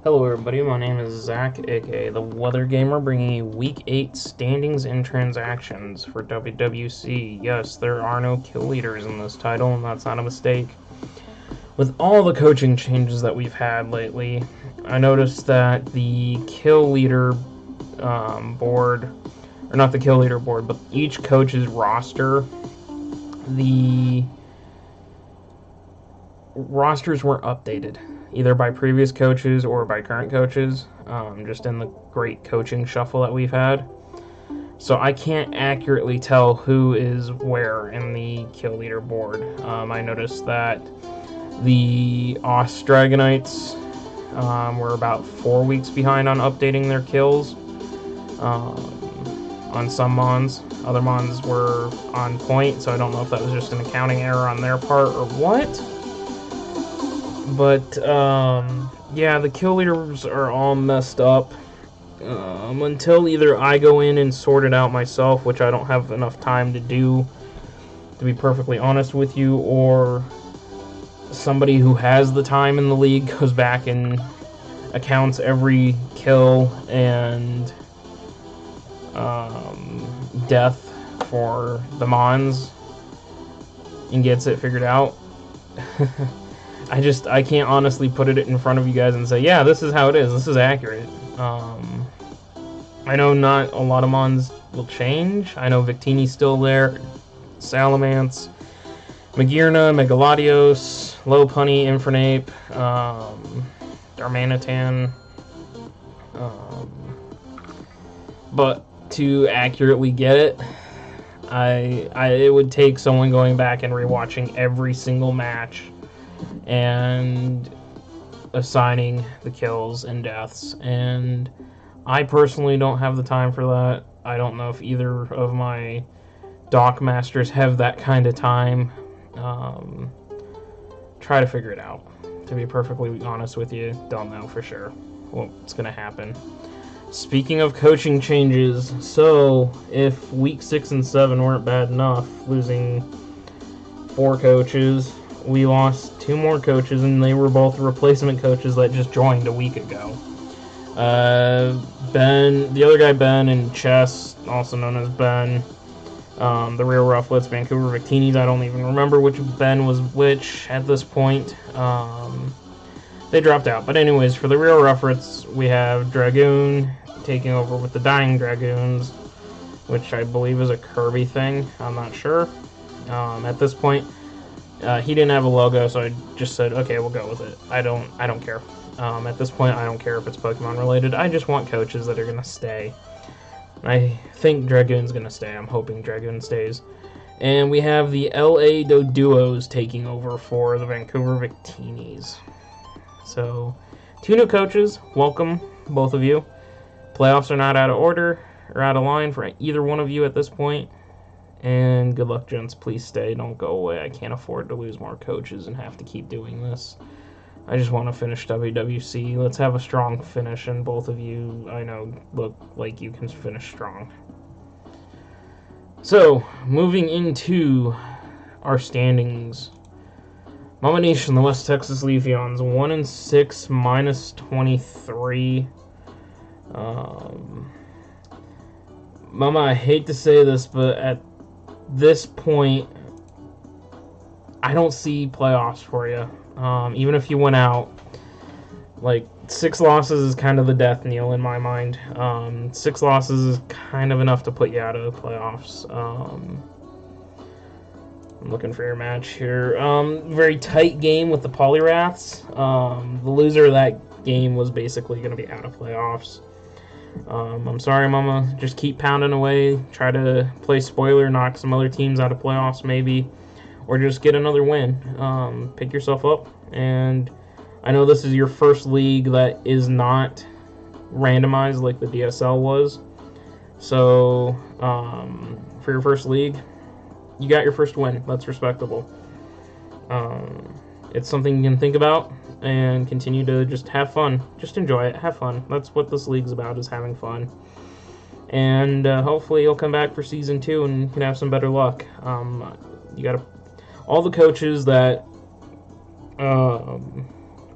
Hello everybody, my name is Zach, aka The Weather Gamer, bringing you Week 8 standings and transactions for WWC. Yes, there are no kill leaders in this title, and that's not a mistake. With all the coaching changes that we've had lately, I noticed that the kill leader board, or not the kill leader board, but each coach's roster, the rosters weren't updated, either by previous coaches or by current coaches, just in the great coaching shuffle that we've had. So I can't accurately tell who is where in the kill leader board. I noticed that the Oss Dragonites were about 4 weeks behind on updating their kills on some Mons. Other Mons were on point, so I don't know if that was just an accounting error on their part or what. But, yeah, the kill leaders are all messed up. Until either I go in and sort it out myself, which I don't have enough time to do, to be perfectly honest with you, or somebody who has the time in the league goes back and accounts every kill and death for the Mons and gets it figured out. I can't honestly put it in front of you guys and say, yeah, this is how it is, this is accurate. I know not a lot of Mons will change. I know Victini's still there, Salamence, Magearna, Megaladios, Lopunny, Infernape, Darmanitan. But to accurately get it, it would take someone going back and rewatching every single match and assigning the kills and deaths, and I personally don't have the time for that. I don't know if either of my doc masters have that kind of time. Try to figure it out. To be perfectly honest with you, don't know for sure what's going to happen. Speaking of coaching changes, so if week 6 and 7 weren't bad enough, losing 4 coaches, we lost 2 more coaches, and they were both replacement coaches that just joined a week ago. Ben, the other guy, Ben, and Chess, also known as Ben, the Real Rufflets, Vancouver Victinis, I don't even remember which Ben was which at this point. They dropped out. But anyways, for the Real Rufflets, we have Dragoon taking over with the Dying Dragoons, which I believe is a Kirby thing. I'm not sure. At this point, he didn't have a logo, so I just said, okay, we'll go with it. I don't care. At this point, I don't care if it's Pokemon related. I just want coaches that are going to stay. I think Dragoon's going to stay. I'm hoping Dragoon stays. And we have the LA Doduos taking over for the Vancouver Victinis. So, 2 new coaches. Welcome, both of you. Playoffs are not out of order or out of line for either one of you at this point. And good luck, gents. Please stay. Don't go away. I can't afford to lose more coaches and have to keep doing this. I just want to finish WWC. Let's have a strong finish, and both of you, I know, look like you can finish strong. So, moving into our standings. Mama Nation, the West Texas Leafeons, 1-6, minus 23. Mama, I hate to say this, but at this point, I don't see playoffs for you. Even if you went out, like, 6 losses is kind of the death knell in my mind. 6 losses is kind of enough to put you out of the playoffs. I'm looking for your match here. Very tight game with the Poliwraths. The loser of that game was basically going to be out of playoffs. I'm sorry, Mama. Just keep pounding away. Try to play spoiler, knock some other teams out of playoffs maybe. Or just get another win. Pick yourself up. And I know this is your first league that is not randomized like the DSL was. So, for your first league, you got your first win. That's respectable. It's something you can think about and continue to just have fun. Just enjoy it. Have fun. That's what this league's about, is having fun. And hopefully you'll come back for Season 2 and you can have some better luck. You got all the coaches that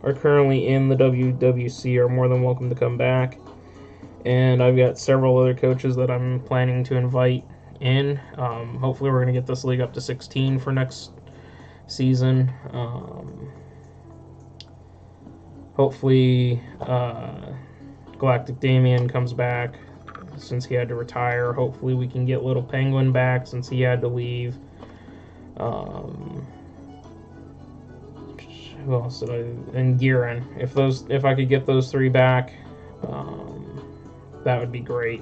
are currently in the WWC are more than welcome to come back. And I've got several other coaches that I'm planning to invite in. Hopefully we're going to get this league up to 16 for next season. Hopefully Galactic Damien comes back since he had to retire. Hopefully we can get Little Penguin back since he had to leave. Who else did I? And Giran. If I could get those three back, that would be great.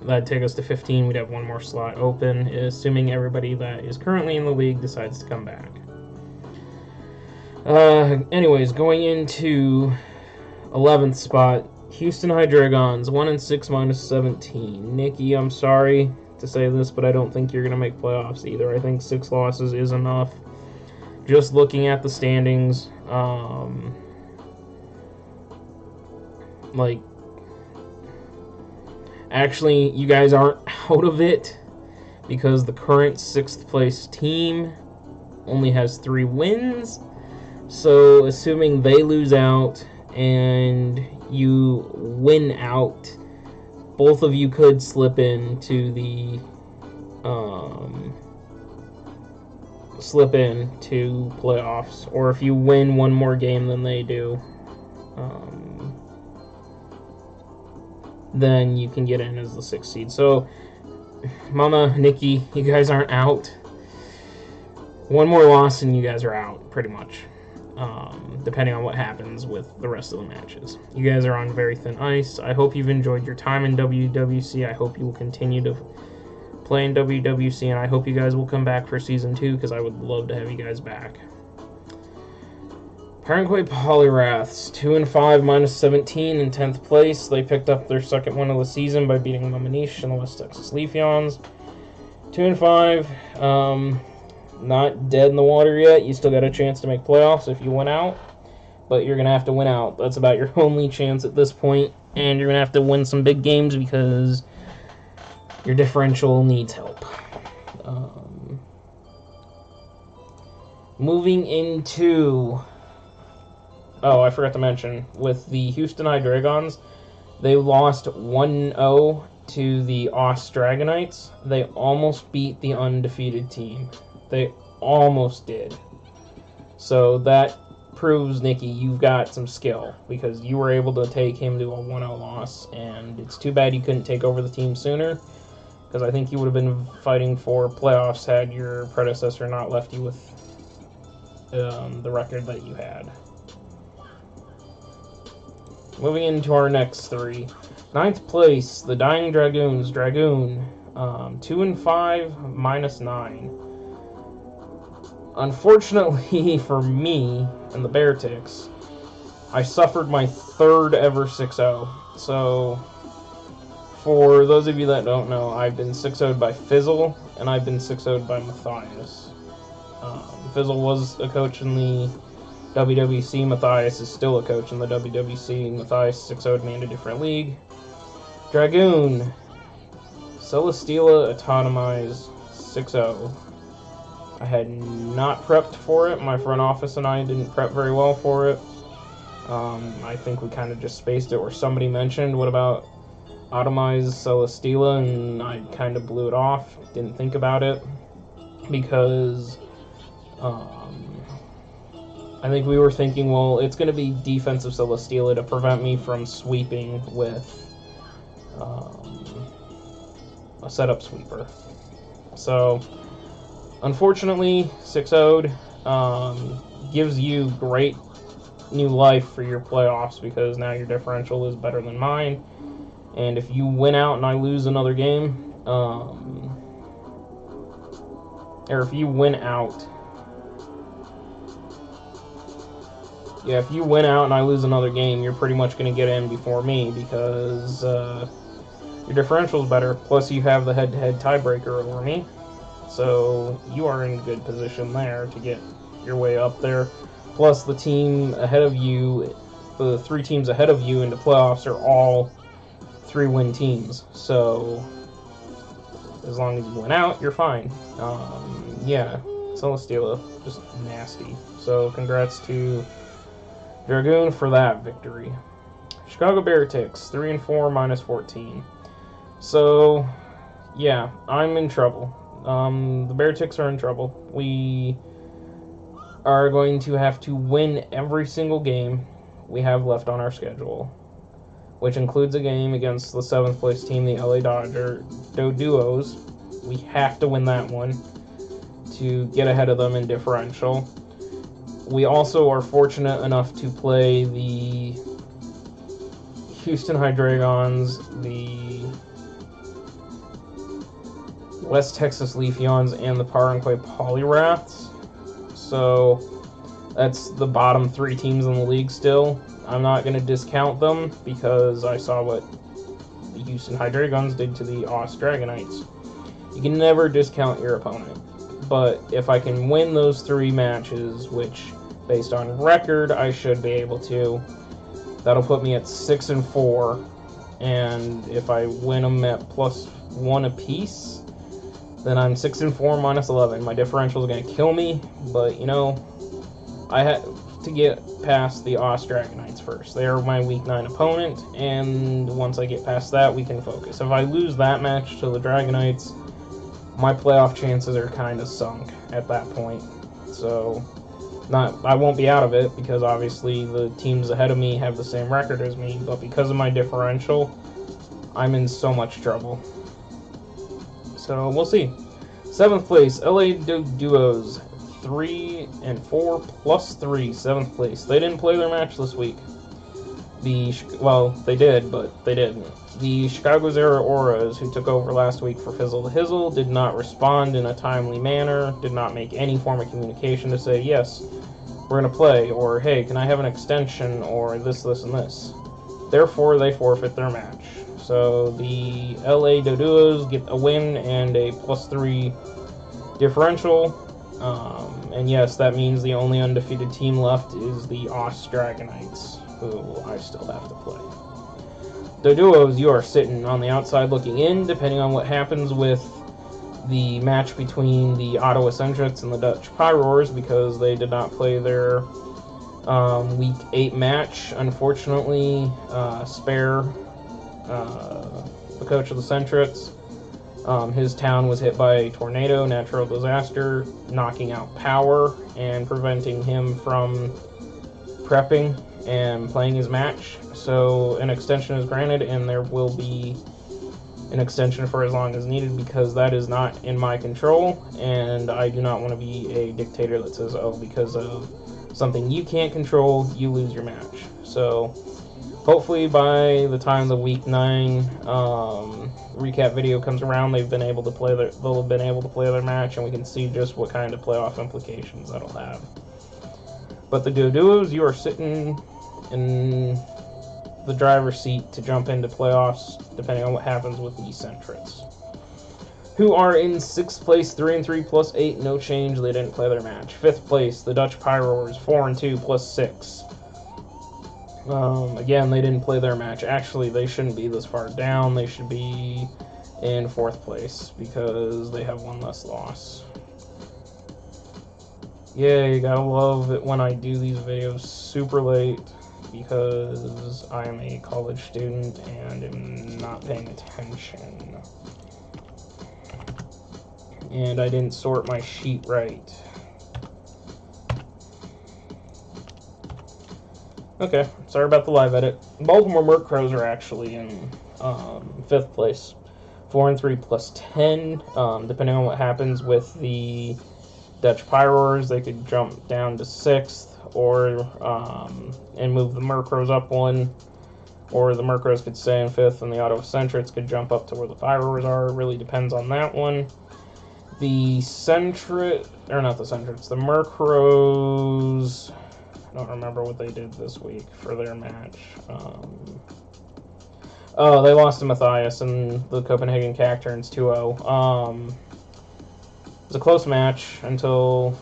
That'd take us to 15. We'd have one more slot open, assuming everybody that is currently in the league decides to come back. Anyways, going into 11th spot, Houston Hydreigons, 1-6 minus 17. Nikki, I'm sorry to say this, but I don't think you're going to make playoffs either. I think 6 losses is enough. Just looking at the standings, actually, you guys aren't out of it because the current 6th place team only has 3 wins. So, assuming they lose out and you win out, both of you could slip into playoffs, or if you win one more game than they do, then you can get in as the 6th seed. So, Mama, Nikki, you guys aren't out. One more loss and you guys are out, pretty much, depending on what happens with the rest of the matches. You guys are on very thin ice. I hope you've enjoyed your time in WWC. I hope you will continue to play in WWC, and I hope you guys will come back for Season 2, because I would love to have you guys back. Parenquay Polyraths, 2-5 minus 17 in 10th place. They picked up their second win of the season by beating Mumanish and the West Texas Leafeons. 2-5, not dead in the water yet. You still got a chance to make playoffs if you win out, but you're going to have to win out. That's about your only chance at this point, and you're going to have to win some big games because your differential needs help. Moving into... Oh, I forgot to mention, with the Houston Hydreigons, they lost 1-0 to the Oss Dragonites. They almost beat the undefeated team. They almost did. So that proves, Nikki, you've got some skill, because you were able to take him to a 1-0 loss, and it's too bad you couldn't take over the team sooner, because I think you would have been fighting for playoffs had your predecessor not left you with the record that you had. Moving into our next 3. 9th place, the Dying Dragoons. Dragoon, 2-5 minus 9. Unfortunately for me and the Bearticks, I suffered my 3rd ever 6-0. So, for those of you that don't know, I've been 6-0'd by Fizzle, and I've been 6-0'd by Matthias. Fizzle was a coach in the WWC. Matthias is still a coach in the WWC. Matthias 6-0'd me in a different league. Dragoon, Celesteela Autotomized 6-0. I had not prepped for it. My front office and I didn't prep very well for it. I think we kind of just spaced it, or somebody mentioned, what about Automized Celesteela, and I kind of blew it off. Didn't think about it, because I think we were thinking, well, it's going to be defensive Celesteela to prevent me from sweeping with a setup sweeper. So, unfortunately, 6-0'd gives you great new life for your playoffs, because now your differential is better than mine. And if you win out and I lose another game, or if you win out, if you win out and I lose another game, you're pretty much going to get in before me, because your differential is better, plus you have the head-to-head tiebreaker over me. So you are in a good position there to get your way up there. Plus the team ahead of you, the 3 teams ahead of you into playoffs are all 3-win teams. So as long as you win out, you're fine. Yeah. Celesteela, just nasty. So congrats to Dragoon for that victory. Chicago Beartics, 3-4, minus 14. So, yeah, I'm in trouble. The Beartics are in trouble. We are going to have to win every single game we have left on our schedule, which includes a game against the 7th place team, the LA Duos. We have to win that one to get ahead of them in differential. We also are fortunate enough to play the Houston Hydreigons, the West Texas Leafeons, and the Paranquay Poliwraths. So that's the bottom 3 teams in the league still. I'm not going to discount them because I saw what the Houston Hydreigons did to the Oss Dragonites. You can never discount your opponent. But if I can win those 3 matches, which based on record I should be able to, that'll put me at 6-4. And if I win them at +1 apiece, then I'm 6-4 minus 11. My differential is going to kill me, but you know, I had to get past the Oss Dragonites first. They are my Week 9 opponent, and once I get past that, we can focus. If I lose that match to the Dragonites, my playoff chances are kind of sunk at that point. So, I won't be out of it, because obviously the teams ahead of me have the same record as me, but because of my differential, I'm in so much trouble. So, we'll see. 7th place, LA Duos, 3-4 plus 3, 7th place. They didn't play their match this week. Well, they did, but they didn't. The Chicago Zero Auras, who took over last week for Fizzle the Hizzle, did not respond in a timely manner, did not make any form of communication to say, yes, we're going to play, or hey, can I have an extension, or this, and this. Therefore, they forfeit their match. So the LA Duos get a win and a +3 differential. And yes, that means the only undefeated team left is the Oss Dragonites, who I still have to play. The Duos, you are sitting on the outside looking in, depending on what happens with the match between the Ottawa Centrets and the Dutch Pyroars, because they did not play their Week 8 match. Unfortunately, Spare, the coach of the Centrets, his town was hit by a tornado, natural disaster, knocking out power and preventing him from prepping and playing his match. So an extension is granted, and there will be an extension for as long as needed, because that is not in my control, and I do not want to be a dictator that says, oh, because of something you can't control, you lose your match. So hopefully by the time the Week 9 recap video comes around, they'll have been able to play their match, and we can see just what kind of playoff implications that'll have. But the Duos, you are sitting in the driver's seat to jump into playoffs, depending on what happens with the Centrets, who are in 6th place, 3-3 plus 8, no change. They didn't play their match. 5th place, the Dutch Pyroars, 4-2 plus 6. Again, they didn't play their match. Actually, they shouldn't be this far down. They should be in 4th place because they have 1 less loss. Yeah, you gotta love it when I do these videos super late, because I am a college student and am not paying attention. And I didn't sort my sheet right. Okay, sorry about the live edit. Baltimore Merc Crows are actually in 5th place. 4-3 plus 10. Depending on what happens with the Dutch Pyroars, they could jump down to 6th, or and move the Merc Crows up 1, or the Merc Crows could stay in 5th, and the Ottawa Centrets could jump up to where the Pyroars are. It really depends on that one. The Merc Crows, I don't remember what they did this week for their match. Oh, they lost to Matthias and the Copenhagen Cacturns 2-0. It was a close match until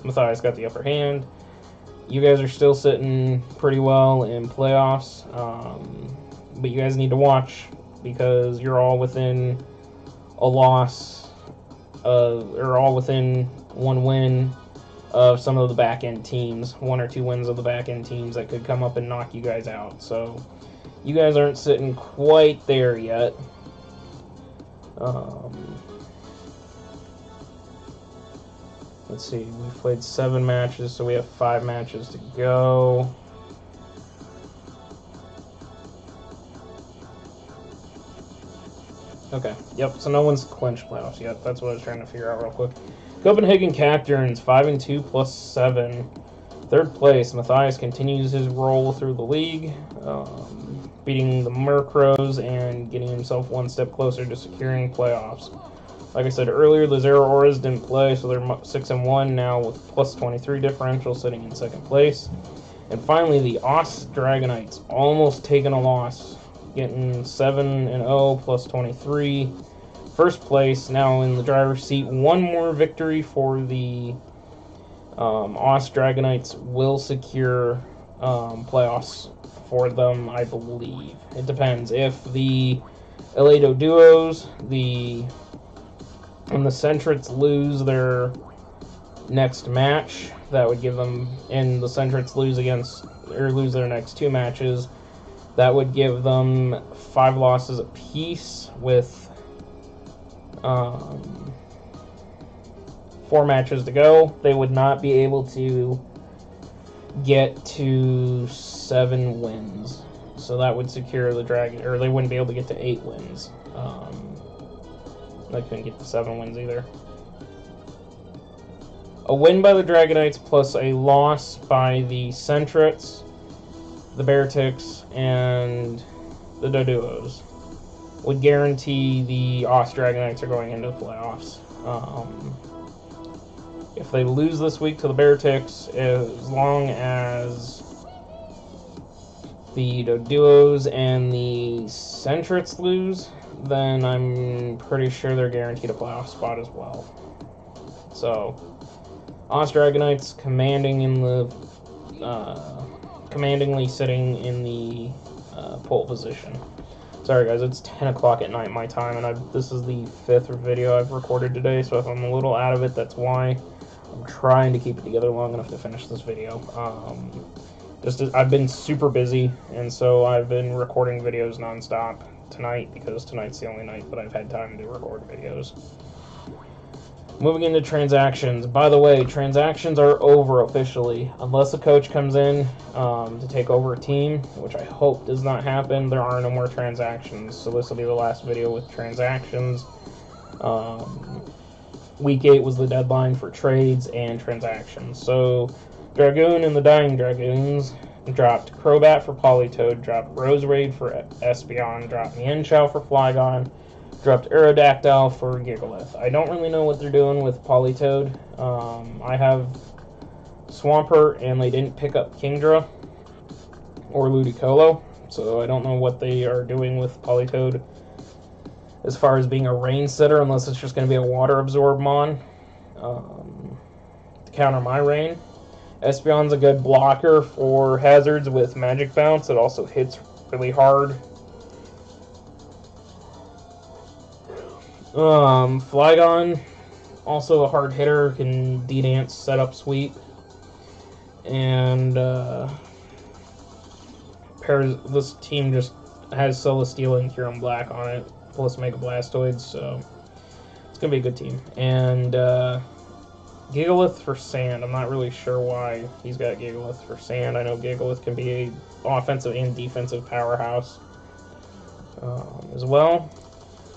Matthias got the upper hand. You guys are still sitting pretty well in playoffs, but you guys need to watch, because you're all within a loss are all within 1 win of some of the back-end teams, 1 or 2 wins of the back-end teams that could come up and knock you guys out. So you guys aren't sitting quite there yet. Let's see, we've played 7 matches, so we have 5 matches to go. Okay, yep, so no one's clinched playoffs yet. That's what I was trying to figure out real quick. Copenhagen Captains, 5-2 plus 7. 3rd place, Matthias continues his roll through the league, beating the Murkrows and getting himself 1 step closer to securing playoffs. Like I said earlier, the Zero Auras didn't play, so they're 6-1 now with plus 23 differential, sitting in 2nd place. And finally, the Os Dragonites, almost taking a loss, getting 7-0 plus 23. 1st place, now in the driver's seat. 1 more victory for the Os Dragonites will secure playoffs for them, I believe. It depends. If the LA Duos, and the Centrets lose their next match, that would give them, and the Centrets lose their next 2 matches, that would give them 5 losses apiece with 4 matches to go. They would not be able to get to 7 wins. So that would secure the Dragon, or they wouldn't be able to get to 8 wins. They couldn't get to 7 wins either. A win by the Dragonites plus a loss by the Centrets, the Bearticks, and the Doduos would guarantee the Os Dragonites are going into the playoffs. If they lose this week to the Bearticks, as long as the Doduos and the Centrets lose, then I'm pretty sure they're guaranteed a playoff spot as well. So, Os Dragonites commandingly sitting in the pole position. Sorry guys, it's 10 o'clock at night my time, and this is the 5th video I've recorded today, so if I'm a little out of it, that's why. I'm trying to keep it together long enough to finish this video. I've been super busy, and so I've been recording videos nonstop tonight, because tonight's the only night that I've had time to record videos. Moving into transactions. By the way, transactions are over officially. Unless a coach comes in to take over a team, which I hope does not happen, there are no more transactions. So this will be the last video with transactions. Week 8 was the deadline for trades and transactions. So Dragoon and the Dying Dragoons dropped Crobat for Politoed, dropped Roserade for Espeon, dropped Mienshao for Flygon, dropped Aerodactyl for Gigalith. I don't really know what they're doing with Politoed. I have Swampert, and they didn't pick up Kingdra or Ludicolo, so I don't know what they are doing with Politoed as far as being a rain setter, unless it's just going to be a water absorb mon to counter my rain. Espeon's a good blocker for hazards with Magic Bounce. It also hits really hard. Flygon, also a hard hitter, can D-Dance, set up, sweep. And this team just has Celesteela and Kyurem Black on it, plus Mega Blastoids, so it's going to be a good team. And Gigalith for Sand. I'm not really sure why he's got Gigalith for Sand. I know Gigalith can be a offensive and defensive powerhouse as well.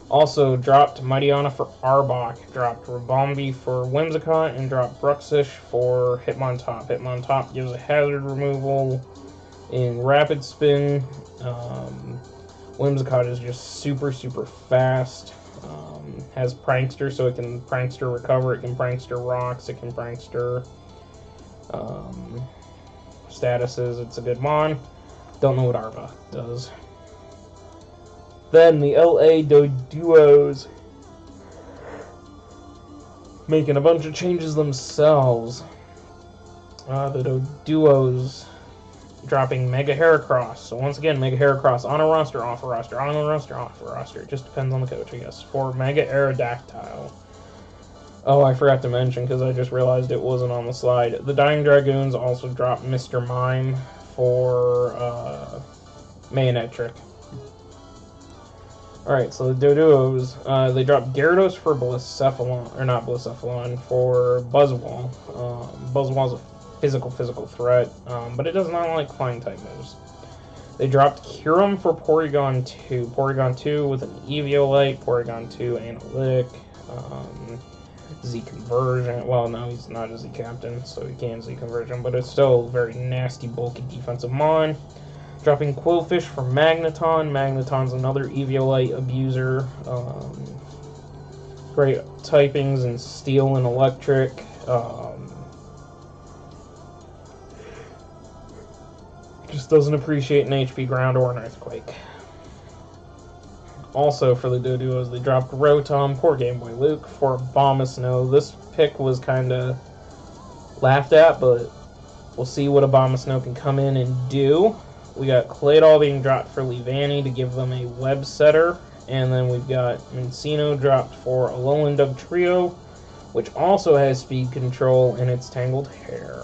Also dropped Mightyana for Arbok, dropped Ribombee for Whimsicott, and dropped Bruxish for Hitmontop. Hitmontop gives a hazard removal in Rapid Spin. Whimsicott is just super, super fast. Has Prankster, so it can Prankster recover, it can Prankster rocks, it can Prankster statuses. It's a good mon. Don't know what Arbok does. Then the LA Doduos making a bunch of changes themselves. The Doduos dropping Mega Heracross. So once again, Mega Heracross on a roster, off a roster, on a roster, off a roster. It just depends on the coach, I guess. For Mega Aerodactyl. Oh, I forgot to mention, because I just realized it wasn't on the slide. The Dying Dragoons also dropped Mr. Mime for Manectric. Alright, so the Doduos, they dropped Gyarados for Blacephalon, or not Blacephalon, for Buzzwole. Buzzwole's a physical threat, but it does not like flying type moves. They dropped Kyurem for Porygon 2. Porygon 2 with an Eviolite, Porygon 2 Analytic, Z Conversion. Well, no, he's not a Z Captain, so he can't Z Conversion, but it's still a very nasty, bulky defensive mon. Dropping Quillfish for Magneton. Magneton's another Eviolite abuser. Great typings in Steel and Electric. Just doesn't appreciate an HP Ground or an Earthquake. Also for the Doduos, they dropped Rotom, poor Game Boy Luke, for Abomasnow. This pick was kind of laughed at, but we'll see what Abomasnow can come in and do. We got Claydol being dropped for Leavanny to give them a web setter. And then we've got Minccino dropped for Alolan Dugtrio, which also has speed control in its Tangled Hair.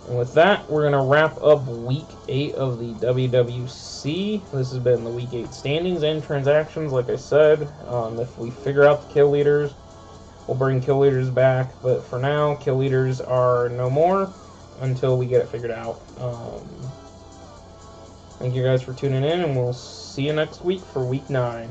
And with that, we're going to wrap up Week 8 of the WWC. This has been the Week 8 standings and transactions, like I said. If we figure out the kill leaders, we'll bring kill leaders back. But for now, kill leaders are no more until we get it figured out. Thank you guys for tuning in, and we'll see you next week for Week 9.